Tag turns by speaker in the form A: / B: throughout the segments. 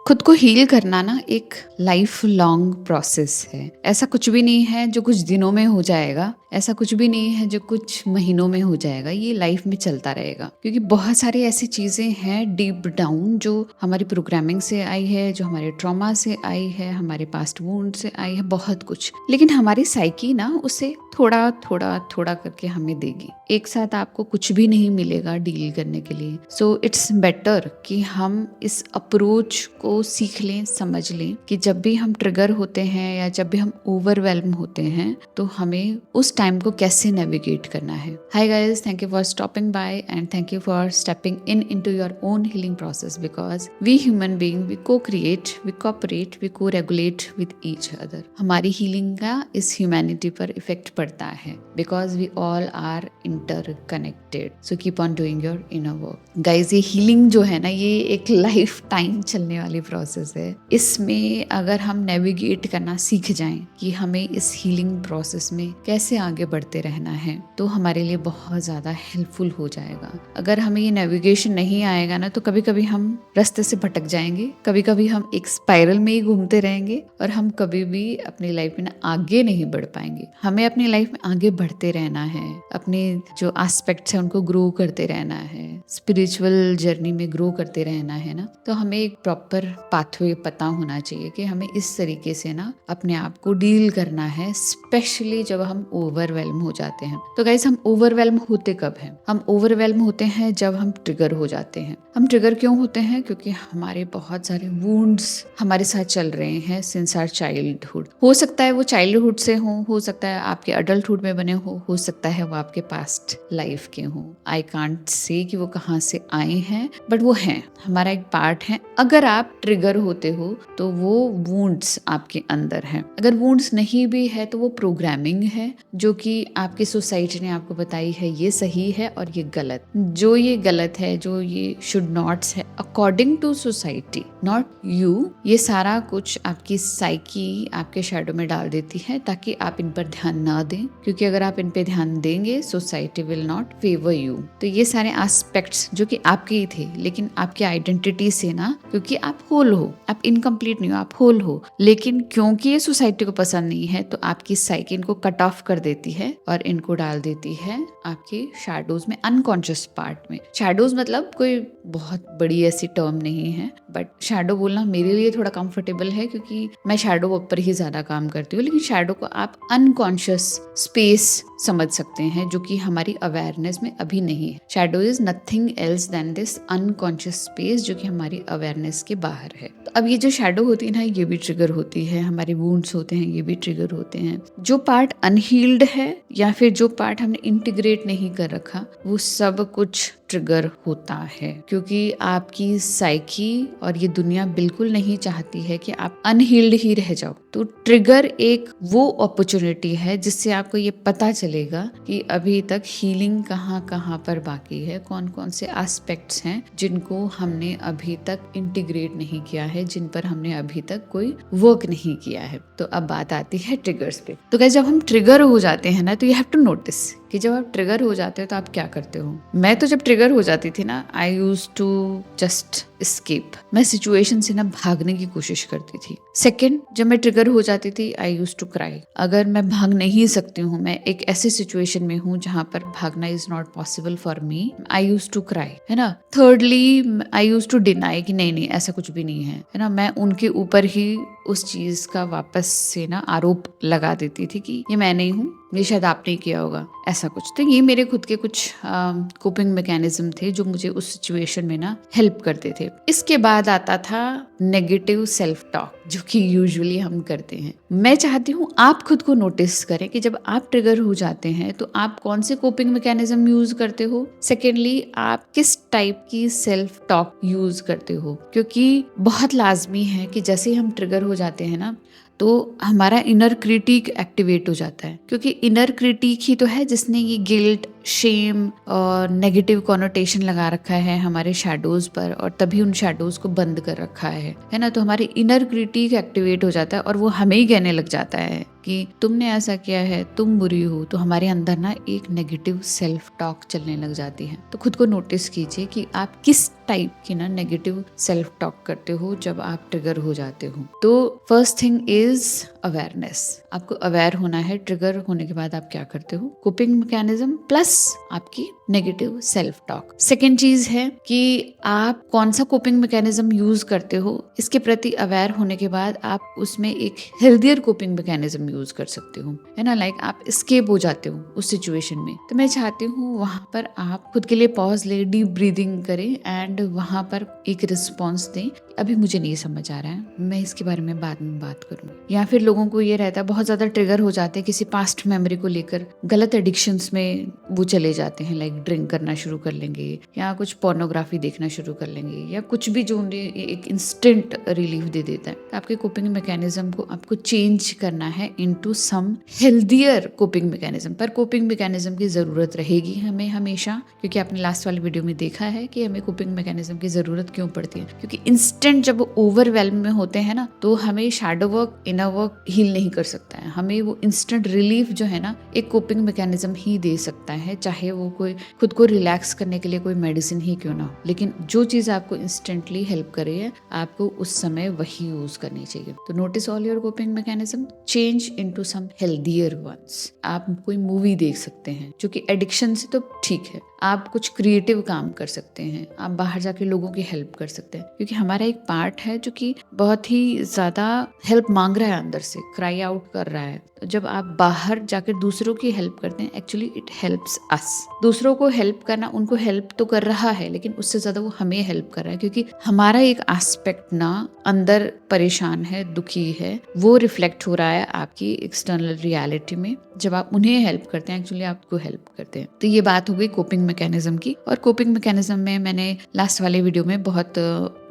A: खुद को हील करना ना एक लाइफ लॉन्ग प्रोसेस है। ऐसा कुछ भी नहीं है जो कुछ दिनों में हो जाएगा, ऐसा कुछ भी नहीं है जो कुछ महीनों में हो जाएगा। ये लाइफ में चलता रहेगा, क्योंकि बहुत सारी ऐसी चीजें हैं डीप डाउन जो हमारी प्रोग्रामिंग से आई है, जो हमारे ट्रॉमा से आई है, हमारे पास्ट वुंड से आई है, बहुत कुछ। लेकिन हमारी साइकी ना उसे थोड़ा थोड़ा थोड़ा करके हमें देगी। एक साथ आपको कुछ भी नहीं मिलेगा डील करने के लिए। सो इट्स बेटर कि हम इस अप्रोच को सीख लें, समझ लें कि जब भी हम ट्रिगर होते हैं या जब भी हम ओवरवेल्म होते हैं तो हमें उस टाइम को कैसे नेविगेट करना है। Hi guys, thank you for stopping by and thank you for stepping into your own healing process, because we human being we co create, we cooperate, we co regulate with each other. हमारी healing का इस humanity पर effect पड़ता है, because we all are interconnected. So keep on doing your inner work guys. ये healing जो है ना, ये एक लाइफ टाइम चलने वाली प्रोसेस है। इसमें अगर हम नेविगेट करना सीख जाएं कि हमें इस हीलिंग प्रोसेस में कैसे आगे बढ़ते रहना है, तो हमारे लिए बहुत ज्यादा हेल्पफुल हो जाएगा। अगर हमें ये नेविगेशन नहीं आएगा ना, तो कभी कभी हम रास्ते से भटक जाएंगे, कभी कभी हम एक स्पाइरल में ही घूमते रहेंगे और हम कभी भी अपनी लाइफ में आगे नहीं बढ़ पाएंगे। हमें अपनी लाइफ में आगे बढ़ते रहना है, अपने जो एस्पेक्ट्स हैं उनको ग्रो करते रहना है, स्पिरिचुअल जर्नी में ग्रो करते रहना है ना। तो हमें एक प्रॉपर पाथवे पता होना चाहिए कि हमें इस तरीके से ना अपने आप को डील करना है, स्पेशली जब हम ओवरवेल्म हो जाते हैं। तो गाइस, हम ओवरवेल्म होते कब हैं? हम ओवरवेल्म होते हैं जब हम ट्रिगर हो जाते हैं। हम ट्रिगर क्यों होते हैं? क्योंकि हमारे बहुत सारे वुंड्स हमारे साथ चल रहे हैं सिंस आवर चाइल्डहुड। हो सकता है वो चाइल्डहुड से हो सकता है आपके अडल्टहुड में बने हो सकता है वो आपके पास्ट लाइफ के हो। आई कांट से कि वो कहाँ से आए हैं, बट वो हैं, हमारा एक पार्ट है। अगर आप ट्रिगर होते हो तो वो वुंड्स आपके अंदर हैं। अगर वुंड्स नहीं भी है तो वो प्रोग्रामिंग है जो कि आपकी सोसाइटी ने आपको बताई है ये सही है और ये गलत। जो ये गलत है, जो ये शुड नॉट्स है according to society, not you, ये सारा कुछ आपकी साइकी आपके शैडो में डाल देती है ताकि आप इन पर ध्यान ना दें। क्योंकि अगर आप इन पे ध्यान देंगे, society will not favour you. तो ये सारे एस्पेक्ट्स जो कि आपके ही थे, लेकिन आपकी आइडेंटिटी से ना, क्योंकि आप होल हो, आप इनकम्प्लीट नहीं हो, आप होल हो, लेकिन क्योंकि ये सोसाइटी को पसंद नहीं है तो आपकी साइकी इनको कट ऑफ कर देती है और इनको डाल देती है आपके शैडोज में, अनकॉन्शियस पार्ट में। शैडोज मतलब कोई बहुत बड़ी ऐसी टर्म नहीं है, बट शैडो बोलना मेरे लिए थोड़ा कंफर्टेबल है क्योंकि मैं शैडो पर ही ज्यादा काम करती हूँ। लेकिन शैडो को आप अनकॉन्शियस स्पेस समझ सकते हैं जो कि हमारी अवेयरनेस में अभी नहीं है। Shadow is nothing else than this unconscious space जो कि हमारी अवेयरनेस के बाहर है। तो अब ये जो शैडो होती है ना, ये भी ट्रिगर होती है, हमारे वुंड्स होते हैं ये भी ट्रिगर होते हैं। जो पार्ट अनहील्ड है या फिर जो पार्ट हमने इंटीग्रेट नहीं कर रखा, वो सब कुछ ट्रिगर होता है, क्योंकि आपकी साइकी और ये दुनिया बिल्कुल नहीं चाहती है कि आप अनहील्ड ही रह जाओ। तो ट्रिगर एक वो अपॉर्चुनिटी है जिससे आपको ये पता चलेगा कि अभी तक हीलिंग कहाँ कहाँ पर बाकी है, कौन कौन से एस्पेक्ट्स हैं जिनको हमने अभी तक इंटीग्रेट नहीं किया है, जिन पर हमने अभी तक कोई वर्क नहीं किया है। तो अब बात आती है ट्रिगर्स पे। तो गाइस, जब हम ट्रिगर हो जाते हैं ना, तो यू हैव टू नोटिस कि जब आप ट्रिगर हो जाते हो तो आप क्या करते हो। मैं तो जब ट्रिगर हो जाती थी ना, I used to just escape. मैं सिचुएशन से ना भागने की कोशिश करती थी। सेकंड, जब मैं ट्रिगर हो जाती थी, आई यूज्ड टू क्राई। अगर मैं भाग नहीं सकती हूँ, मैं एक ऐसी सिचुएशन में हूँ जहाँ पर भागना is not possible for me, I used to cry, है ना। Thirdly, I used to deny कि नहीं ऐसा कुछ भी नहीं है ना। मैं उनके ऊपर ही उस चीज का वापस से ना आरोप लगा देती थी कि ये मैं नहीं हूँ, ये शायद आपने किया होगा, ऐसा कुछ। तो ये मेरे खुद के कुछ कोपिंग मैकेनिज्म थे जो मुझे उस सिचुएशन में ना हेल्प करते थे। इसके बाद आता था नेगेटिव सेल्फ टॉक, जो कि यूजुअली हम करते हैं। मैं चाहती हूँ आप खुद को नोटिस करें कि जब आप ट्रिगर हो जाते हैं तो आप कौन से कोपिंग मैकेनिज्म यूज करते हो। सेकेंडली, आप किस टाइप की सेल्फ टॉक यूज करते हो, क्योंकि बहुत लाजमी है कि जैसे ही हम ट्रिगर हो जाते हैं ना, तो हमारा इनर क्रिटिक एक्टिवेट हो जाता है, क्योंकि इनर क्रिटिक ही तो है जिसने ये गिल्ट, शेम और नेगेटिव कॉनोटेशन लगा रखा है हमारे शैडोज पर, और तभी उन शैडोज को बंद कर रखा है ना। तो हमारे इनर क्रिटिक एक्टिवेट हो जाता है और वो हमें ही कहने लग जाता है कि तुमने ऐसा किया है, तुम बुरी हो। तो हमारे अंदर ना एक नेगेटिव सेल्फ टॉक चलने लग जाती है। तो खुद को नोटिस कीजिए कि आप किस टाइप की ना नेगेटिव सेल्फ टॉक करते हो जब आप ट्रिगर हो जाते हो। तो फर्स्ट थिंग इज अवेयरनेस। आपको अवेयर होना है ट्रिगर होने के बाद आप क्या करते हो, कोपिंग मैकेनिज्म प्लस आपकी नेगेटिव सेल्फ टॉक। सेकेंड चीज है कि आप कौन सा कोपिंग मैकेनिज्म यूज करते हो, इसके प्रति अवेयर होने के बाद आप उसमें एक हेल्दियर कोपिंग मैकेनिज्म यूज कर सकते हो, है ना। लाइक आप एस्केप हो जाते हो उस सिचुएशन में, तो मैं चाहती हूँ वहां पर आप खुद के लिए पॉज ले, डीप ब्रीदिंग करें एंड वहां पर एक रिस्पॉन्स दें। अभी मुझे नहीं समझ आ रहा है, मैं इसके बारे में बाद में बात करूँ। या फिर लोगों को ये रहता है, बहुत ज्यादा ट्रिगर हो जाते हैं किसी पास्ट मेमोरी को लेकर, गलत एडिक्शंस में वो चले जाते हैं, लाइक ड्रिंक करना शुरू कर लेंगे या कुछ पोर्नोग्राफी देखना शुरू कर लेंगे या कुछ भी जो उन्हें एक इंस्टेंट रिलीफ दे देता है। तो आपके कोपिंग मैकेनिज्म को आपको चेंज करना है into some healthier coping mechanism. पर कोपिंग मैकेनिज्म की जरूरत रहेगी हमें हमेशा, क्योंकि आपने लास्ट वाली वीडियो में देखा है कि हमें कोपिंग मैकेनिज्म की जरूरत क्यों पड़ती है। क्योंकि इंस्टेंट जब ओवरवेल्म में होते हैं ना, तो हमें shadow work, inner work heal नहीं कर सकता है। हमें वो इंस्टेंट रिलीफ जो है ना, एक कोपिंग मैकेनिज्म ही दे सकता है, चाहे वो कोई खुद को रिलैक्स करने के लिए कोई मेडिसिन ही क्यों ना हो। लेकिन जो चीज आपको इंस्टेंटली हेल्प करे है, आपको उस समय वही यूज करनी चाहिए। तो notice all your coping mechanism, change into some healthier ones. आप कोई मूवी देख सकते हैं, जो कि एडिक्शन से तो ठीक है। आप कुछ क्रिएटिव काम कर सकते हैं, आप बाहर जाके लोगों की हेल्प कर सकते हैं, क्योंकि हमारा एक पार्ट है जो कि बहुत ही ज्यादा हेल्प मांग रहा है, अंदर से क्राई आउट कर रहा है। तो जब आप बाहर जाकर दूसरों की हेल्प करते हैं, एक्चुअली इट हेल्प्स अस। दूसरों को हेल्प करना, उनको हेल्प तो कर रहा है, लेकिन उससे ज्यादा वो हमें हेल्प कर रहा है, क्योंकि हमारा एक एस्पेक्ट ना अंदर परेशान है, दुखी है, वो रिफ्लेक्ट हो रहा है आपकी एक्सटर्नल रियलिटी में। जब आप उन्हें हेल्प करते हैं, एक्चुअली आपको हेल्प करते हैं। तो ये बात हो गई कोपिंग मैकेनिज्म की। और कोपिंग मैकेनिज्म में मैंने लास्ट वाले वीडियो में बहुत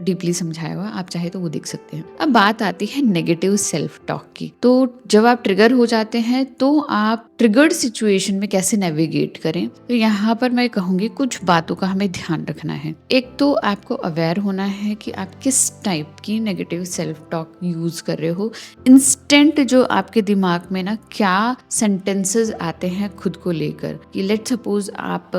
A: डीपली समझाया हुआ, आप चाहे तो वो देख सकते हैं। अब बात आती है नेगेटिव सेल्फ टॉक की। तो जब आप ट्रिगर हो जाते हैं, तो आप ट्रिगर्ड सिचुएशन में कैसे नेविगेट करें। तो यहाँ पर मैं कहूंगी कुछ बातों का हमें ध्यान रखना है। एक तो आपको अवेयर होना है कि आप किस टाइप की नेगेटिव सेल्फ टॉक यूज कर रहे हो। इंस्टेंट जो आपके दिमाग में ना क्या सेंटेंसेस आते हैं खुद को लेकर, कि लेट सपोज आप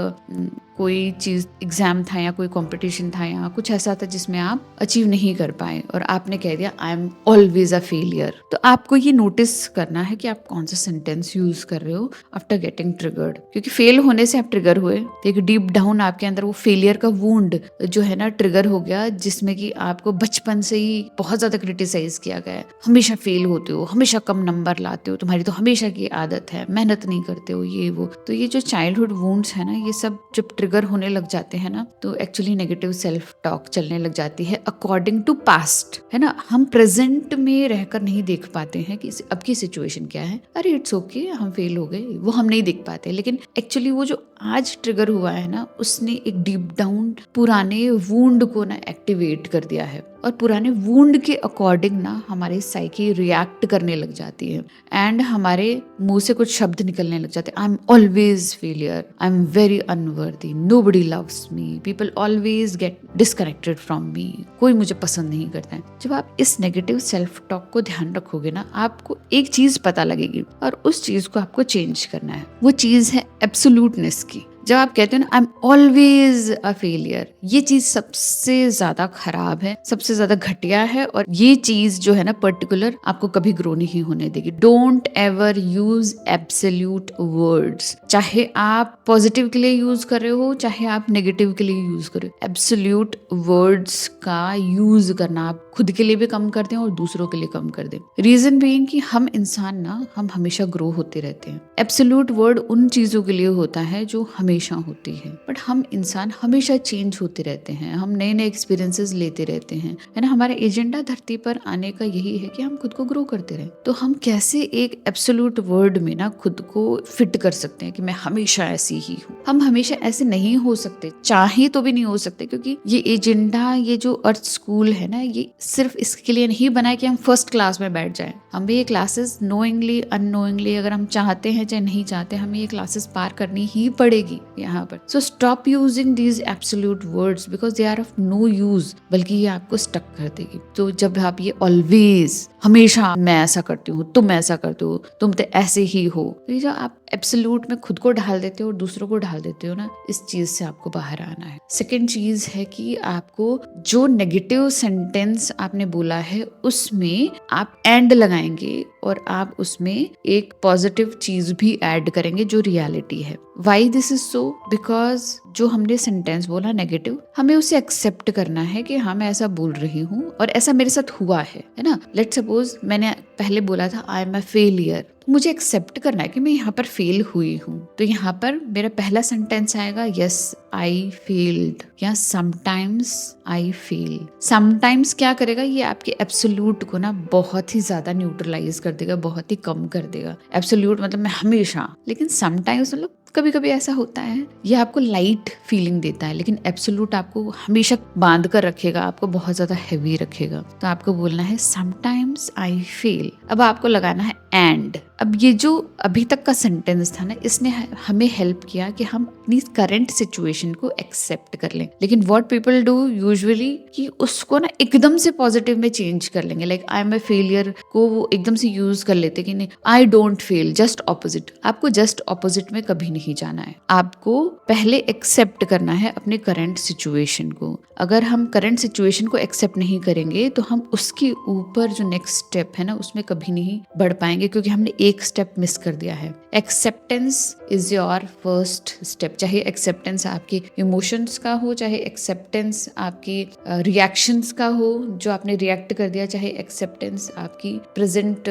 A: कोई चीज, एग्जाम था या कोई कंपटीशन था या कुछ ऐसा था जिसमें आप अचीव नहीं कर पाए और आपने कह दिया I am always a failure. तो आपको ये नोटिस करना है कि आप कौन सा सेंटेंस यूज कर रहे हो आफ्टर गेटिंग ट्रिगर्ड। क्योंकि फेल होने से आप ट्रिगर हुए, तो एक डीप डाउन आपके अंदर वो फेलियर का वुंड जो है ना ट्रिगर हो गया, जिसमें कि आपको बचपन से ही बहुत ज्यादा क्रिटिसाइज किया गया है। हमेशा फेल होते हो, हमेशा कम नंबर लाते हो, तुम्हारी तो हमेशा की आदत है, मेहनत नहीं करते हो, ये वो। तो ये जो चाइल्डहुड वुंड्स है ना, ये सब जब ट्रिगर होने लग जाते हैं ना, तो एक्चुअली नेगेटिव सेल्फ टॉक चलने लग जाती है अकॉर्डिंग टू पास्ट, है ना। हम प्रेजेंट में रहकर नहीं देख पाते हैं कि अब की सिचुएशन क्या है। अरे इट्स ओके, हम फेल हो गए, वो हम नहीं देख पाते। लेकिन एक्चुअली वो जो आज ट्रिगर हुआ है ना, उसने एक डीप डाउन पुराने वुंड को ना एक्टिवेट कर दिया है, और पुराने वुंड के अकॉर्डिंग ना हमारी साइकी रिएक्ट करने लग जाती है एंड हमारे मुंह से कुछ शब्द निकलने लग जाते हैं। I am always failure, I am very unworthy, nobody loves me, people always get disconnected from me, कोई मुझे पसंद नहीं करता है। जब आप इस नेगेटिव सेल्फ टॉक को ध्यान रखोगे ना, आपको एक चीज पता लगेगी और उस चीज को आपको चेंज करना है। वो चीज है एब्सोल्यूटनेस की। जब आप कहते हो ना I am always a failure, ये चीज सबसे ज्यादा खराब है, सबसे ज्यादा घटिया है, और ये चीज जो है ना पर्टिकुलर आपको कभी ग्रो नहीं होने देगी। Don't ever use absolute words, चाहे आप पॉजिटिव के लिए यूज कर रहे हो, चाहे आप नेगेटिव के लिए यूज कर रहे हो। एब्सोल्यूट वर्ड्स का यूज करना आप खुद के लिए भी कम कर दें और दूसरों के लिए कम कर दें। रीजन बीइंग कि हम इंसान ना, हम हमेशा ग्रो होते रहते हैं। एब्सोल्यूट वर्ड उन चीजों के लिए होता है जो हमेशा होती है, बट हम इंसान हमेशा चेंज होते रहते हैं, हम नए नए एक्सपीरियंसेस लेते रहते हैं, है ना। हमारा एजेंडा धरती पर आने का यही है कि हम खुद को ग्रो करते रहें। तो हम कैसे एक एब्सोल्यूट वर्ड में ना खुद को फिट कर सकते हैं कि मैं हमेशा ऐसी ही हूँ। हम हमेशा ऐसे नहीं हो सकते, चाहे तो भी नहीं हो सकते, क्योंकि ये एजेंडा, ये जो अर्थ स्कूल है ना, ये सिर्फ इसके लिए नहीं बना है कि हम फर्स्ट क्लास में बैठ जाएं। हमें ये क्लासेस नोइंगली अननोइंगली, अगर हम चाहते हैं चाहे नहीं चाहते, हमें ये क्लासेस पार करनी ही पड़ेगी। यहाँ पर। So stop using these absolute words because they are of no use, बल्कि ये आपको स्टक कर देगी। तो जब आप ये ऑलवेज, हमेशा मैं ऐसा करती हूँ, तुम ऐसा करते हो, तुम तो ऐसे ही हो, तो ये जो आप एब्सोल्यूट में खुद को ढाल देते हो और दूसरों को ढाल देते हो ना, इस चीज से आपको बाहर आना है। सेकेंड चीज है कि आपको जो नेगेटिव सेंटेंस आपने बोला है उसमें आप एंड लगाएंगे और आप उसमें एक पॉजिटिव चीज भी ऐड करेंगे जो रियलिटी है। Why this is so? Because जो हमने सेंटेंस बोला नेगेटिव, हमें उसे एक्सेप्ट करना है कि हाँ मैं ऐसा बोल रही हूँ और ऐसा मेरे साथ हुआ है ना। लेट सपोज मैंने पहले बोला था आई एम अ फेलियर, तो मुझे एक्सेप्ट करना है कि मैं यहाँ पर फेल हुई हूँ। तो यहाँ पर मेरा पहला सेंटेंस आएगा यस आई फेल्ड, या समटाइम्स आई फेल। समटाइम्स क्या करेगा, ये आपके एब्सोल्यूट को ना बहुत ही ज्यादा न्यूट्रलाइज कर देगा, बहुत ही कम कर देगा। एब्सोल्यूट मतलब मैं हमेशा, लेकिन समटाइम्स मतलब कभी कभी ऐसा होता है, ये आपको लाइट फीलिंग देता है, लेकिन एब्सोल्यूट आपको हमेशा बांध कर रखेगा, आपको बहुत ज्यादा हैवी रखेगा। तो आपको बोलना है समटाइम्स आई फील। अब आपको लगाना है एंड। अब ये जो अभी तक का सेंटेंस था ना, इसने हमें हेल्प किया कि हम अपनी करंट सिचुएशन को एक्सेप्ट कर लें। लेकिन व्हाट पीपल डू यूजुअली कि उसको ना एकदम से पॉजिटिव में चेंज कर लेंगे। Like I am a failure को वो एकदम से यूज कर लेते कि नहीं I don't fail, just opposite. आपको जस्ट ऑपोजिट में कभी नहीं जाना है, आपको पहले एक्सेप्ट करना है अपने करंट सिचुएशन को। अगर हम करंट सिचुएशन को एक्सेप्ट नहीं करेंगे तो हम उसके ऊपर जो नेक्स्ट स्टेप है ना उसमें कभी नहीं बढ़ पाएंगे, क्योंकि हमने एक स्टेप मिस कर दिया है। Acceptance is your first step. चाहे एक्सेप्टेंस आपके इमोशंस का हो, चाहे एक्सेप्टेंस आपकी रिएक्शंस का हो जो आपने रिएक्ट कर दिया, चाहे एक्सेप्टेंस आपकी प्रेजेंट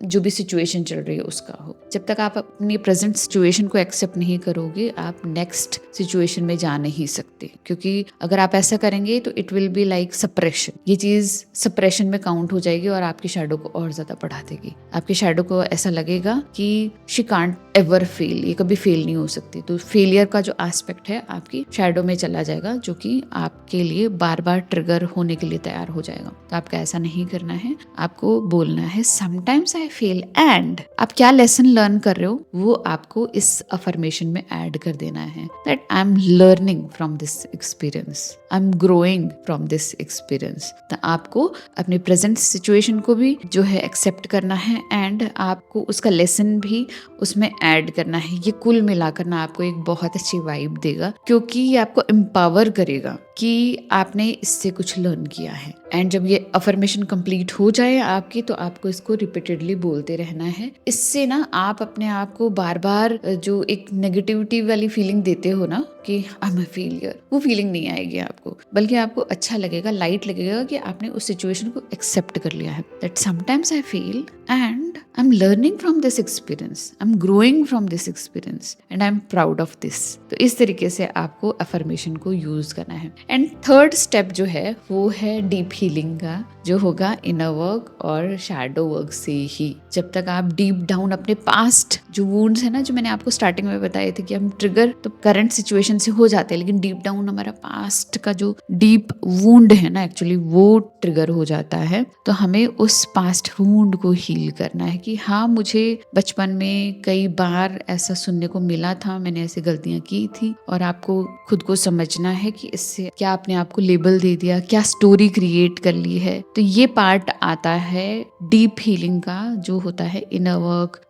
A: जो भी सिचुएशन चल रही है उसका हो। जब तक आप अपनी प्रेजेंट सिचुएशन को एक्सेप्ट नहीं करोगे, आप नेक्स्ट सिचुएशन में जा नहीं सकते, क्योंकि अगर आप ऐसा करेंगे तो it will be like suppression. ये चीज सप्रेशन में काउंट हो जाएगी और आपकी शैडो को और ज्यादा बढ़ा देगी। आपकी शैडो को ऐसा लगेगा कि शी कांट एवर फेल, ये कभी फेल नहीं हो सकती। तो फेलियर का जो एस्पेक्ट है आपकी शैडो में चला जाएगा, जो कि आपके लिए बार बार ट्रिगर होने के लिए तैयार हो जाएगा। तो आपको ऐसा नहीं करना है, आपको बोलना है समटाइम्स आई फेल। एंड आप क्या लेसन लर्न कर रहे हो वो आपको इस अफर्मेशन में ऐड कर देना है, that I am learning from this experience, I am growing from this experience. तो आपको अपने प्रेजेंट सिचुएशन को भी जो है एक्सेप्ट करना है एंड आपको उसका लेसन भी उसमें ऐड करना है। ये कुल मिलाकर ना आपको एक बहुत अच्छी वाइब देगा, क्योंकि ये आपको एम्पावर करेगा कि आपने इससे कुछ लर्न किया है। एंड जब ये अफर्मेशन कंप्लीट हो जाए आपकी, तो आपको इसको रिपीटेडली बोलते रहना है। इससे ना आप अपने आप को बार बार जो एक नेगेटिविटी वाली फीलिंग देते हो ना कि आई एम अ फेलियर, वो फीलिंग नहीं आएगी आपको, बल्कि आपको अच्छा लगेगा, लाइट लगेगा कि आपने उस सिचुएशन को एक्सेप्ट कर लिया है। That sometimes I feel and I am learning from this experience, I am growing from this experience and I am proud of this. तो इस तरीके से आपको अफर्मेशन को यूज करना है। एंड थर्ड स्टेप जो है वो है डीप हीलिंग का, जो होगा इनर वर्क और शैडो वर्क से ही। जब तक आप डीप डाउन अपने पास्ट जो वुंड्स है ना, जो मैंने आपको स्टार्टिंग में बताए थे कि हम ट्रिगर तो करंट सिचुएशन से हो जाते हैं, लेकिन डीप डाउन हमारा पास्ट का जो डीप वुंड है ना एक्चुअली वो ट्रिगर हो जाता है। तो हमें उस पास्ट वुंड को हील करना है कि हाँ मुझे बचपन में कई बार ऐसा सुनने को मिला था, मैंने ऐसी गलतियां की थी, और आपको खुद को समझना है कि इससे क्या आपने आपको लेबल दे दिया, क्या स्टोरी क्रिएट कर ली है। तो ये पार्ट आता है डीप हीलिंग का, जो होता है inner work,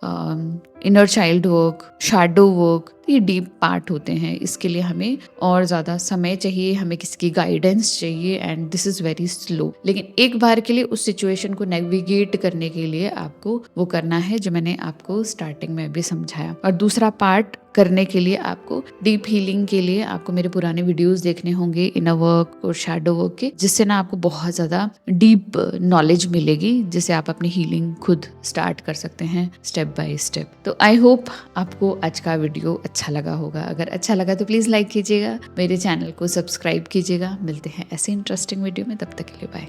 A: inner child work, shadow work. ये डीप पार्ट होते हैं। इसके लिए हमें और ज़्यादा समय चाहिए, हमें किसी की गाइडेंस चाहिए and this is very slow. लेकिन एक बार के लिए उस सिचुएशन को नेविगेट करने के लिए आपको वो करना है जो मैंने आपको स्टार्टिंग में भी समझाया। और दूसरा पार्ट करने के लिए आपको डीप हीलिंग के लिए आपको मेरे पुराने वीडियोस देखने होंगे इनर वर्क और शैडो वर्क के, जिससे ना आपको बहुत ज़्यादा डीप नॉलेज मिलेगी, जिससे आप अपनी हीलिंग खुद स्टार्ट कर सकते हैं स्टेप बाय स्टेप। तो आई होप आपको आज का वीडियो अच्छा लगा होगा। अगर अच्छा लगा तो प्लीज़ लाइक कीजिएगा, मेरे चैनल को सब्सक्राइब कीजिएगा। मिलते हैं ऐसे इंटरेस्टिंग वीडियो में, तब तक के लिए बाय।